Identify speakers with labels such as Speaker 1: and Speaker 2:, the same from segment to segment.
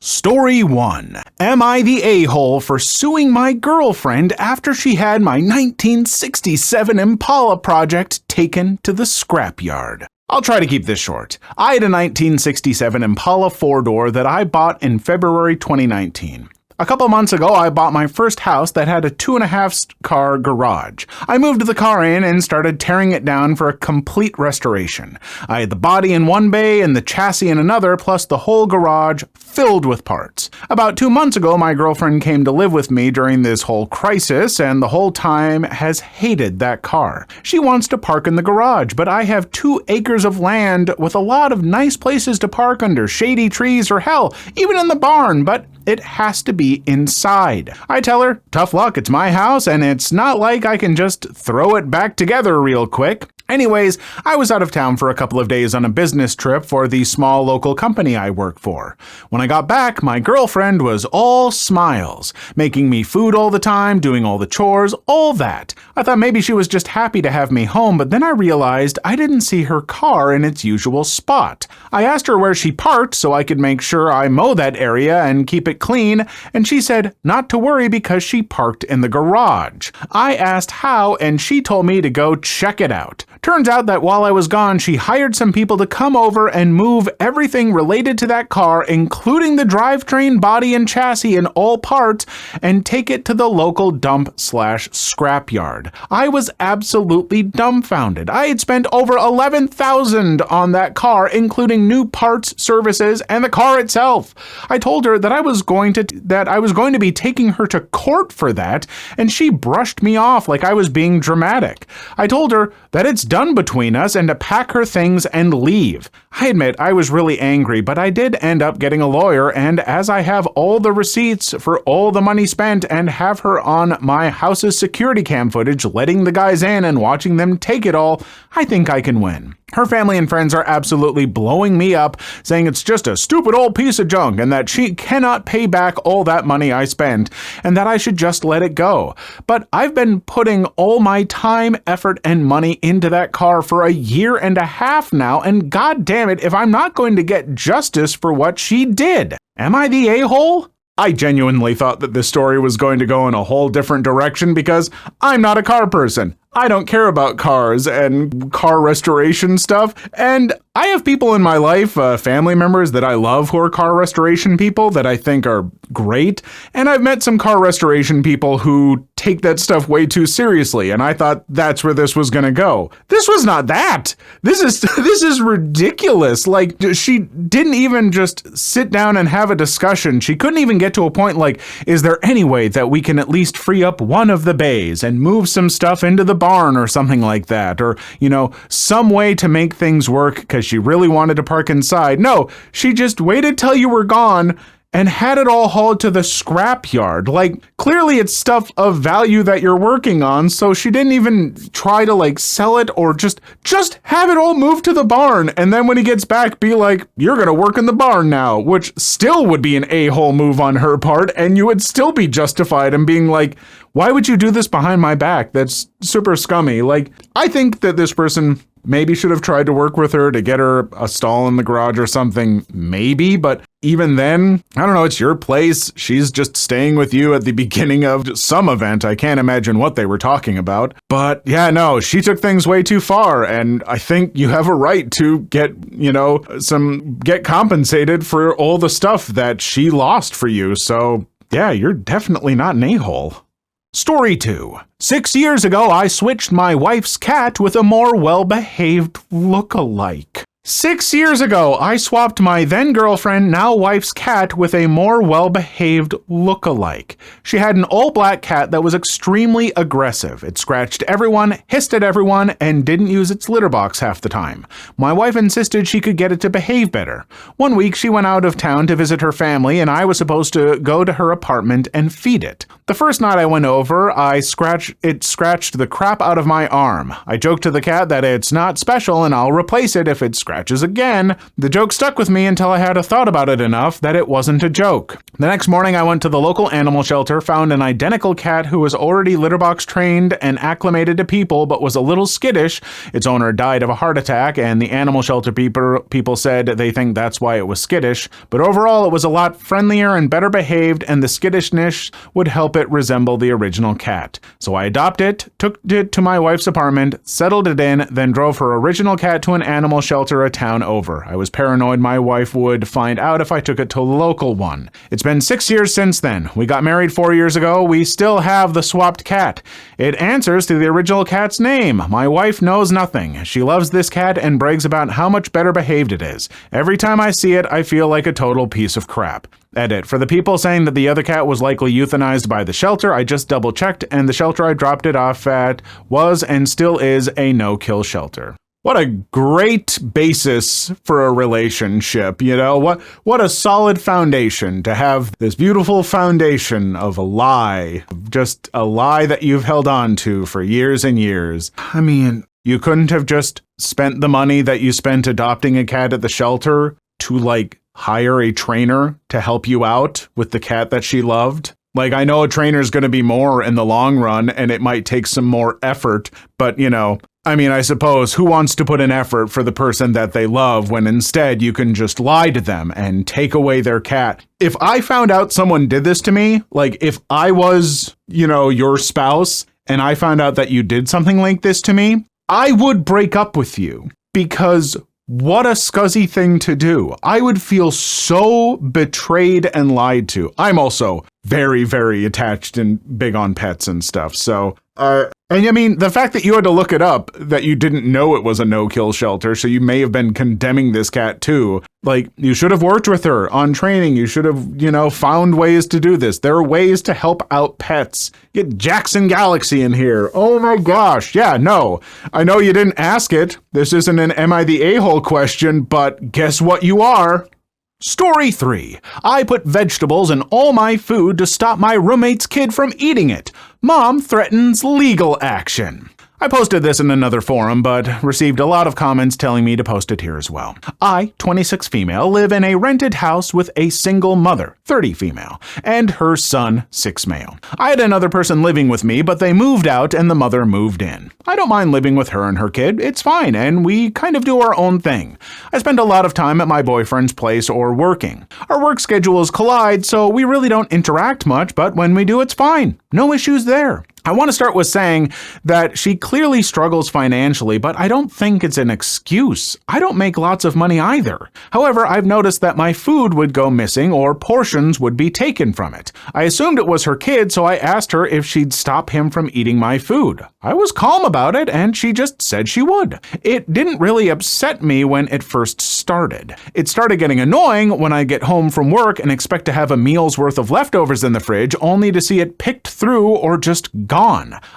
Speaker 1: Story 1. Am I the a-hole for suing my girlfriend after she had my 1967 Impala project taken to the scrapyard? I'll try to keep this short. I had a 1967 Impala 4-door that I bought in February 2019. A couple months ago, I bought my first house that had a 2.5-car garage. I moved the car in and started tearing it down for a complete restoration. I had the body in one bay and the chassis in another, plus the whole garage filled with parts. About 2 months ago, my girlfriend came to live with me during this whole crisis, and the whole time has hated that car. She wants to park in the garage, but I have 2 acres of land with a lot of nice places to park under shady trees or hell, even in the barn, but it has to be inside. I tell her, tough luck, it's my house, and it's not like I can just throw it back together real quick. Anyways, I was out of town for a couple of days on a business trip for the small local company I work for. When I got back, my girlfriend was all smiles, making me food all the time, doing all the chores, all that. I thought maybe she was just happy to have me home, but then I realized I didn't see her car in its usual spot. I asked her where she parked so I could make sure I mow that area and keep it clean, and she said not to worry because she parked in the garage. I asked how, and she told me to go check it out. Turns out that while I was gone, she hired some people to come over and move everything related to that car, including the drivetrain, body, and chassis and all parts, and take it to the local dump/scrapyard. I was absolutely dumbfounded. I had spent over $11,000 on that car, including new parts, services, and the car itself. I told her that I was going to be taking her to court for that, and she brushed me off like I was being dramatic. I told her that it's done between us and to pack her things and leave. I admit I was really angry, but I did end up getting a lawyer, and as I have all the receipts for all the money spent and have her on my house's security cam footage letting the guys in and watching them take it all, I think I can win. Her family and friends are absolutely blowing me up, saying it's just a stupid old piece of junk and that she cannot pay back all that money I spent and that I should just let it go. But I've been putting all my time, effort, and money into that car for a year and a half now, and god damn it if I'm not going to get justice for what she did. Am I the a-hole? I genuinely thought that this story was going to go in a whole different direction because I'm not a car person. I don't care about cars and car restoration stuff, and I have people in my life, family members that I love who are car restoration people that I think are great, and I've met some car restoration people who take that stuff way too seriously, and I thought that's where this was gonna go. This was not that. This is ridiculous. Like, she didn't even just sit down and have a discussion. She couldn't even get to a point like, is there any way that we can at least free up one of the bays and move some stuff into the barn or something like that, or some way to make things work because she really wanted to park inside. No, she just waited till you were gone and had it all hauled to the scrapyard. Like, clearly it's stuff of value that you're working on, so she didn't even try to sell it or just have it all moved to the barn, and then when he gets back be like, you're gonna work in the barn now, which still would be an a-hole move on her part, and you would still be justified in being like, why would you do this behind my back? That's super scummy. I think that this person maybe should have tried to work with her to get her a stall in the garage or something, maybe, but even then, I don't know, it's your place. She's just staying with you at the beginning of some event. I can't imagine what they were talking about. But yeah, no, she took things way too far, and I think you have a right to get compensated for all the stuff that she lost for you. So yeah, you're definitely not an a-hole. Story 2. 6 years ago, I switched my wife's cat with a more well-behaved look-alike. 6 years ago, I swapped my then-girlfriend, now-wife's cat with a more well-behaved look-alike. She had an all-black cat that was extremely aggressive. It scratched everyone, hissed at everyone, and didn't use its litter box half the time. My wife insisted she could get it to behave better. One week, she went out of town to visit her family, and I was supposed to go to her apartment and feed it. The first night I went over, it scratched the crap out of my arm. I joked to the cat that it's not special and I'll replace it if it scratches scratches again. The joke stuck with me until I had a thought about it enough that it wasn't a joke. The next morning, I went to the local animal shelter, found an identical cat who was already litter box trained and acclimated to people, but was a little skittish. Its owner died of a heart attack, and the animal shelter people said they think that's why it was skittish. But overall, it was a lot friendlier and better behaved, and the skittishness would help it resemble the original cat. So I adopted it, took it to my wife's apartment, settled it in, then drove her original cat to an animal shelter a town over. I was paranoid my wife would find out if I took it to a local one. It's been 6 years since then. We got married 4 years ago. We still have the swapped cat. It answers to the original cat's name. My wife knows nothing. She loves this cat and brags about how much better behaved it is. Every time I see it, I feel like a total piece of crap. Edit. For the people saying that the other cat was likely euthanized by the shelter, I just double checked, and the shelter I dropped it off at was and still is a no-kill shelter. What a great basis for a relationship, you know? What a solid foundation to have this beautiful foundation of a lie. Just a lie that you've held on to for years and years. I mean, you couldn't have just spent the money that you spent adopting a cat at the shelter to, hire a trainer to help you out with the cat that she loved? I know a trainer's going to be more in the long run, and it might take some more effort, but, I suppose who wants to put in effort for the person that they love when instead you can just lie to them and take away their cat? If I found out someone did this to me, if I was, your spouse, and I found out that you did something like this to me, I would break up with you, because what a scuzzy thing to do. I would feel so betrayed and lied to. I'm also very, very attached and big on pets and stuff. So, the fact that you had to look it up, that you didn't know it was a no-kill shelter, so you may have been condemning this cat too. You should have worked with her on training. You should have, found ways to do this. There are ways to help out pets. Get Jackson Galaxy in here. Oh my gosh. Yeah, no. I know you didn't ask it. This isn't an Am I the A-hole question, but guess what you are? Story 3. I put vegetables in all my food to stop my roommate's kid from eating it. Mom threatens legal action. I posted this in another forum, but received a lot of comments telling me to post it here as well. I, 26 female, live in a rented house with a single mother, 30 female, and her son, 6 male. I had another person living with me, but they moved out and the mother moved in. I don't mind living with her and her kid. It's fine, and we kind of do our own thing. I spend a lot of time at my boyfriend's place or working. Our work schedules collide, so we really don't interact much, but when we do, it's fine. No issues there. I want to start with saying that she clearly struggles financially, but I don't think it's an excuse. I don't make lots of money either. However, I've noticed that my food would go missing or portions would be taken from it. I assumed it was her kid, so I asked her if she'd stop him from eating my food. I was calm about it, and she just said she would. It didn't really upset me when it first started. It started getting annoying when I get home from work and expect to have a meal's worth of leftovers in the fridge, only to see it picked through or just gone.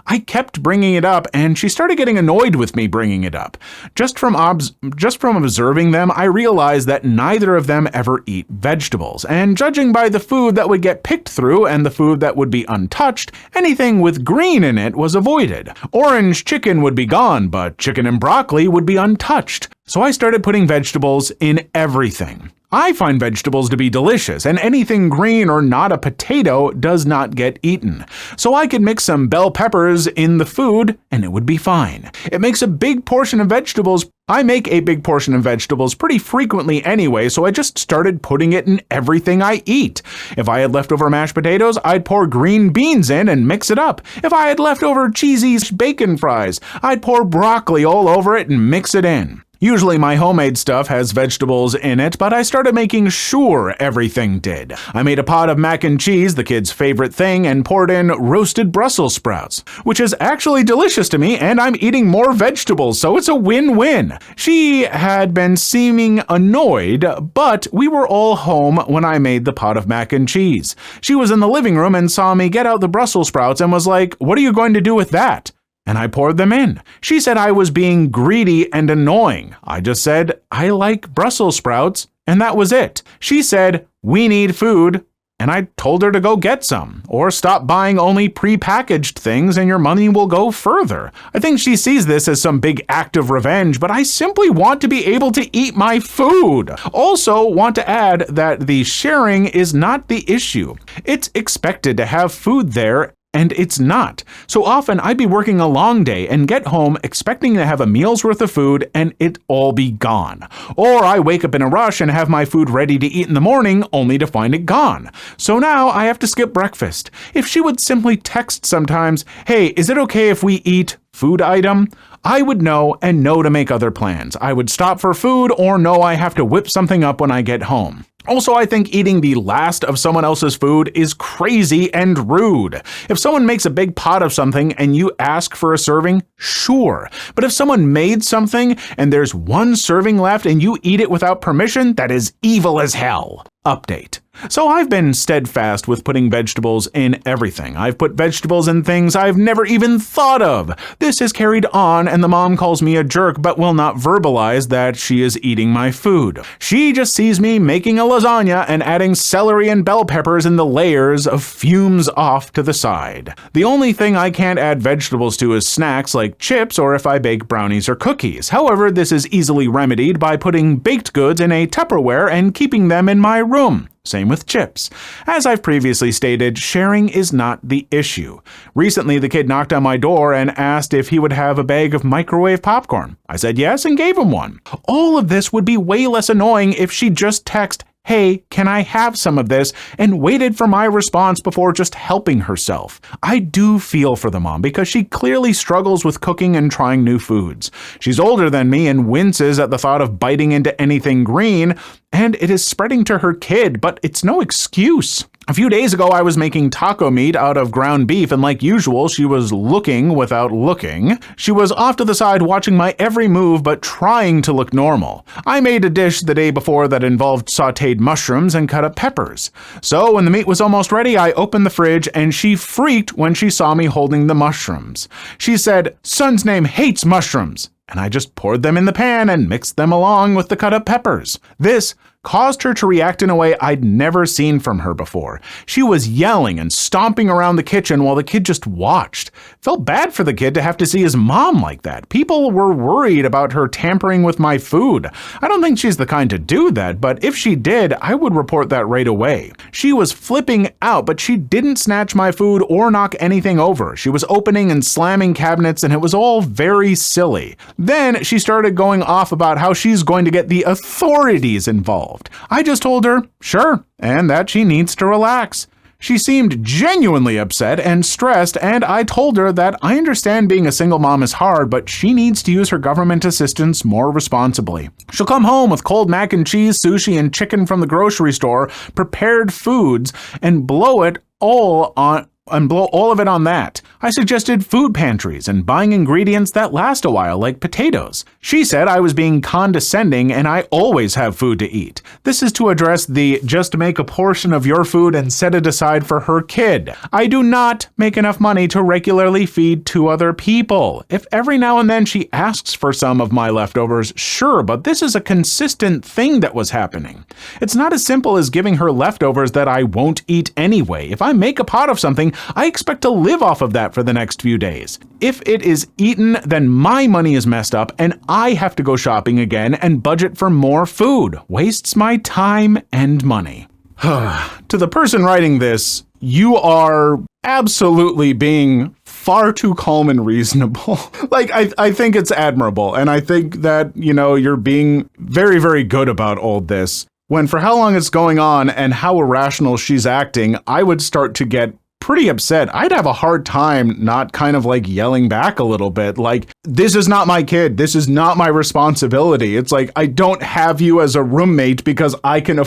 Speaker 1: I kept bringing it up, and she started getting annoyed with me bringing it up. Just from observing them, I realized that neither of them ever eat vegetables, and judging by the food that would get picked through and the food that would be untouched, anything with green in it was avoided. Orange chicken would be gone, but chicken and broccoli would be untouched. So I started putting vegetables in everything. I find vegetables to be delicious, and anything green or not a potato does not get eaten. So I could mix some bell peppers in the food, and it would be fine. It makes a big portion of vegetables. I make a big portion of vegetables pretty frequently anyway, so I just started putting it in everything I eat. If I had leftover mashed potatoes, I'd pour green beans in and mix it up. If I had leftover cheesy bacon fries, I'd pour broccoli all over it and mix it in. Usually my homemade stuff has vegetables in it, but I started making sure everything did. I made a pot of mac and cheese, the kids' favorite thing, and poured in roasted Brussels sprouts, which is actually delicious to me, and I'm eating more vegetables, so it's a win-win. She had been seeming annoyed, but we were all home when I made the pot of mac and cheese. She was in the living room and saw me get out the Brussels sprouts and was like, "What are you going to do with that?" And I poured them in. She said I was being greedy and annoying. I just said, I like Brussels sprouts, and that was it. She said, "We need food." and I told her to go get some, or stop buying only pre-packaged things and your money will go further. I think she sees this as some big act of revenge, but I simply want to be able to eat my food. Also want to add that the sharing is not the issue. It's expected to have food there, and it's not. So often I'd be working a long day and get home expecting to have a meal's worth of food and it all be gone. Or I wake up in a rush and have my food ready to eat in the morning only to find it gone. So now I have to skip breakfast. If she would simply text sometimes, "Hey, is it okay if we eat food item?" I would know and know to make other plans. I would stop for food or know I have to whip something up when I get home. Also, I think eating the last of someone else's food is crazy and rude. If someone makes a big pot of something and you ask for a serving, sure. But if someone made something and there's one serving left and you eat it without permission, that is evil as hell. Update. So I've been steadfast with putting vegetables in everything. I've put vegetables in things I've never even thought of. This has carried on and the mom calls me a jerk but will not verbalize that she is eating my food. She just sees me making a lasagna and adding celery and bell peppers in the layers of fumes off to the side. The only thing I can't add vegetables to is snacks like chips or if I bake brownies or cookies. However, this is easily remedied by putting baked goods in a Tupperware and keeping them in my room. Same with chips. As I've previously stated, sharing is not the issue. Recently, the kid knocked on my door and asked if he would have a bag of microwave popcorn. I said yes and gave him one. All of this would be way less annoying if she just texted, "Hey, can I have some of this?" and waited for my response before just helping herself. I do feel for the mom because she clearly struggles with cooking and trying new foods. She's older than me and winces at the thought of biting into anything green, and it is spreading to her kid, but it's no excuse. A few days ago, I was making taco meat out of ground beef, and like usual, she was looking without looking. She was off to the side watching my every move, but trying to look normal. I made a dish the day before that involved sautéed mushrooms and cut up peppers. So when the meat was almost ready, I opened the fridge, and she freaked when she saw me holding the mushrooms. She said, "Son's name hates mushrooms." And I just poured them in the pan and mixed them along with the cut up peppers. This caused her to react in a way I'd never seen from her before. She was yelling and stomping around the kitchen while the kid just watched. Felt bad for the kid to have to see his mom like that. People were worried about her tampering with my food. I don't think she's the kind to do that, but if she did, I would report that right away. She was flipping out, but she didn't snatch my food or knock anything over. She was opening and slamming cabinets, and it was all very silly. Then she started going off about how she's going to get the authorities involved. I just told her, sure, and that she needs to relax. She seemed genuinely upset and stressed, and I told her that I understand being a single mom is hard, but she needs to use her government assistance more responsibly. She'll come home with cold mac and cheese, sushi, and chicken from the grocery store, prepared foods, and blow all of it on that. I suggested food pantries and buying ingredients that last a while, like potatoes. She said I was being condescending and I always have food to eat. This is to address the just make a portion of your food and set it aside for her kid. I do not make enough money to regularly feed 2 other people. If every now and then she asks for some of my leftovers, sure, but this is a consistent thing that was happening. It's not as simple as giving her leftovers that I won't eat anyway. If I make a pot of something, I expect to live off of that for the next few days. If it is eaten, then my money is messed up and I have to go shopping again and budget for more food. Wastes my time and money. To the person writing this, you are absolutely being far too calm and reasonable. I think it's admirable. And I think that, you're being very, very good about all this. When for how long it's going on and how irrational she's acting, I would start to get pretty upset. I'd have a hard time not kind of yelling back a little bit. This is not my kid. This is not my responsibility. It's I don't have you as a roommate because I can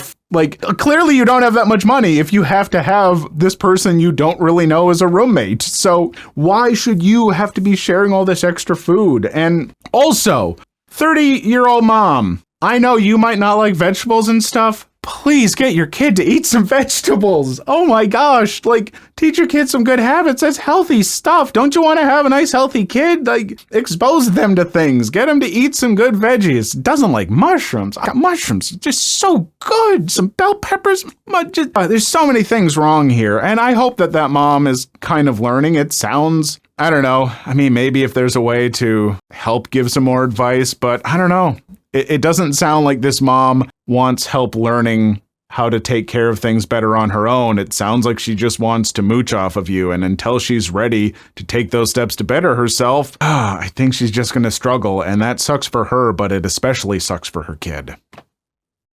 Speaker 1: clearly you don't have that much money if you have to have this person you don't really know as a roommate. So why should you have to be sharing all this extra food? And also, 30-year-old mom, I know you might not like vegetables and stuff, please get your kid to eat some vegetables. Oh my gosh, like, teach your kid some good habits. That's healthy stuff. Don't you want to have a nice healthy kid? Like, expose them to things. Get them to eat some good veggies. Doesn't like mushrooms. Mushrooms, just so good. Some bell peppers. There's so many things wrong here. And I hope that mom is kind of learning. It sounds, I don't know. I mean, maybe if there's a way to help give some more advice, but I don't know. It doesn't sound like this mom wants help learning how to take care of things better on her own. It sounds like she just wants to mooch off of you. And until she's ready to take those steps to better herself, I think she's just going to struggle. And that sucks for her, but it especially sucks for her kid.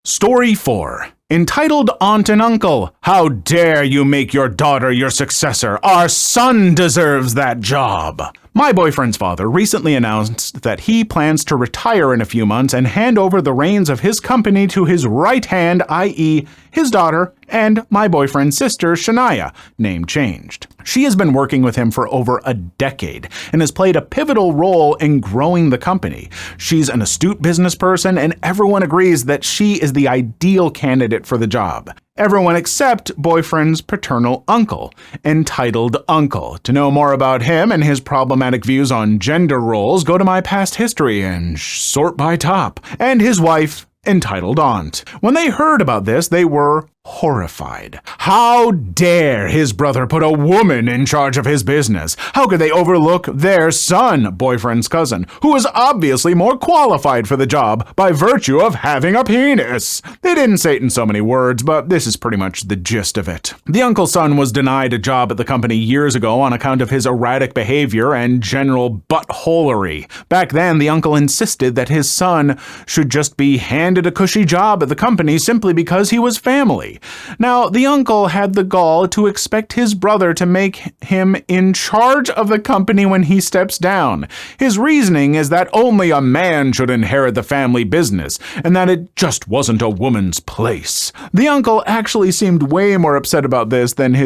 Speaker 1: Story 4. Entitled Aunt and Uncle. How dare you make your daughter your successor? Our son deserves that job. My boyfriend's father recently announced that he plans to retire in a few months and hand over the reins of his company to his right hand, i.e., his daughter, and my boyfriend's sister, Shania, name changed. She has been working with him for over a decade and has played a pivotal role in growing the company. She's an astute business person, and everyone agrees that she is the ideal candidate for the job. Everyone except boyfriend's paternal uncle, entitled Uncle. To know more about him and his problematic views on gender roles, go to my past history and sort by top. And his wife, entitled Aunt. When they heard about this, they were horrified. How dare his brother put a woman in charge of his business? How could they overlook their son, boyfriend's cousin, who is obviously more qualified for the job by virtue of having a penis? They didn't say it in so many words, but this is pretty much the gist of it. The uncle's son was denied a job at the company years ago on account of his erratic behavior and general buttholery. Back then, the uncle insisted that his son should just be handed a cushy job at the company simply because he was family. Now, the uncle had the gall to expect his brother to make him in charge of the company when he steps down. His reasoning is that only a man should inherit the family business, and that it just wasn't a woman's place. The uncle actually seemed way more upset about this than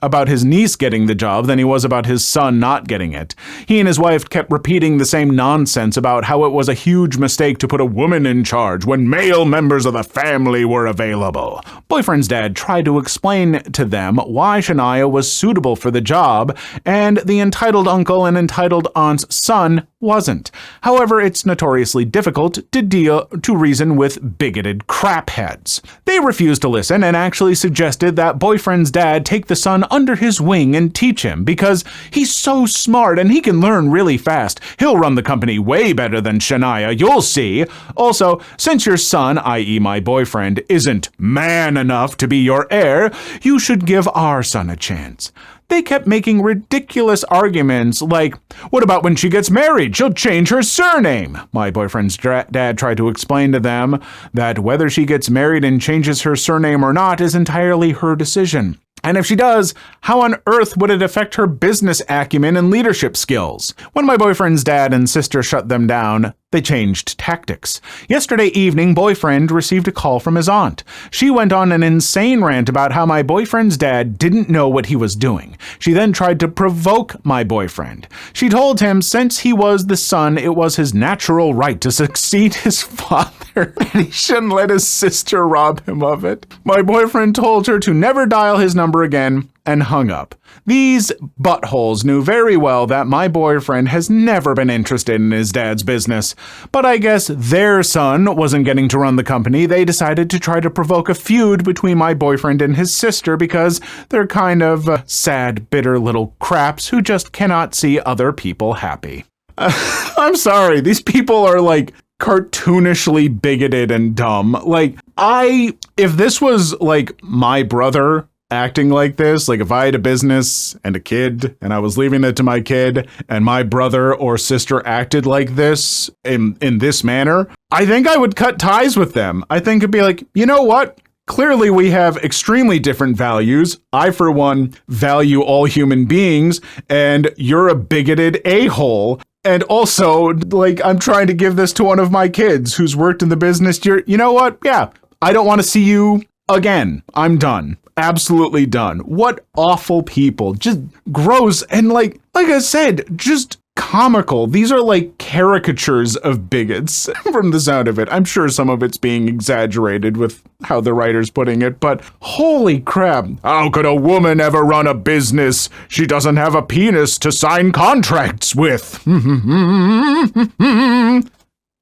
Speaker 1: about his niece getting the job than he was about his son not getting it. He and his wife kept repeating the same nonsense about how it was a huge mistake to put a woman in charge when male members of the family were available. Boyfriend's dad tried to explain to them why Shania was suitable for the job, and the entitled uncle and entitled aunt's son wasn't. However, it's notoriously difficult to reason with bigoted crapheads. They refused to listen and actually suggested that boyfriend's dad take the son under his wing and teach him because he's so smart and he can learn really fast. He'll run the company way better than Shania, you'll see. Also, since your son, i.e. my boyfriend, isn't man enough to be your heir, you should give our son a chance. They kept making ridiculous arguments like, what about when she gets married? She'll change her surname. My boyfriend's dad tried to explain to them that whether she gets married and changes her surname or not is entirely her decision. And if she does, how on earth would it affect her business acumen and leadership skills? When my boyfriend's dad and sister shut them down, they changed tactics. Yesterday evening, boyfriend received a call from his aunt. She went on an insane rant about how my boyfriend's dad didn't know what he was doing. She then tried to provoke my boyfriend. She told him since he was the son, it was his natural right to succeed his father, and he shouldn't let his sister rob him of it. My boyfriend told her to never dial his number again and hung up. These buttholes knew very well that my boyfriend has never been interested in his dad's business, but I guess their son wasn't getting to run the company. They decided to try to provoke a feud between my boyfriend and his sister because they're kind of sad, bitter little craps who just cannot see other people happy. I'm sorry, these people are like cartoonishly bigoted and dumb. Like, if this was like my brother acting like this, like if I had a business and a kid and I was leaving it to my kid and my brother or sister acted like this in this manner, I think I would cut ties with them. I think it'd be like, you know what? Clearly we have extremely different values. I, for one, value all human beings, and you're a bigoted a-hole. And also, like, I'm trying to give this to one of my kids who's worked in the business. You know what? Yeah, I don't want to see you again. I'm done. Absolutely done. What awful people. Just gross. And like I said, just comical. These are like caricatures of bigots from the sound of it. I'm sure some of it's being exaggerated with how the writer's putting it, but holy crap. How could a woman ever run a business? She doesn't have a penis to sign contracts with.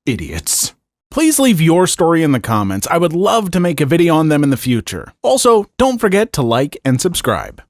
Speaker 1: Idiots. Please leave your story in the comments. I would love to make a video on them in the future. Also, don't forget to like and subscribe.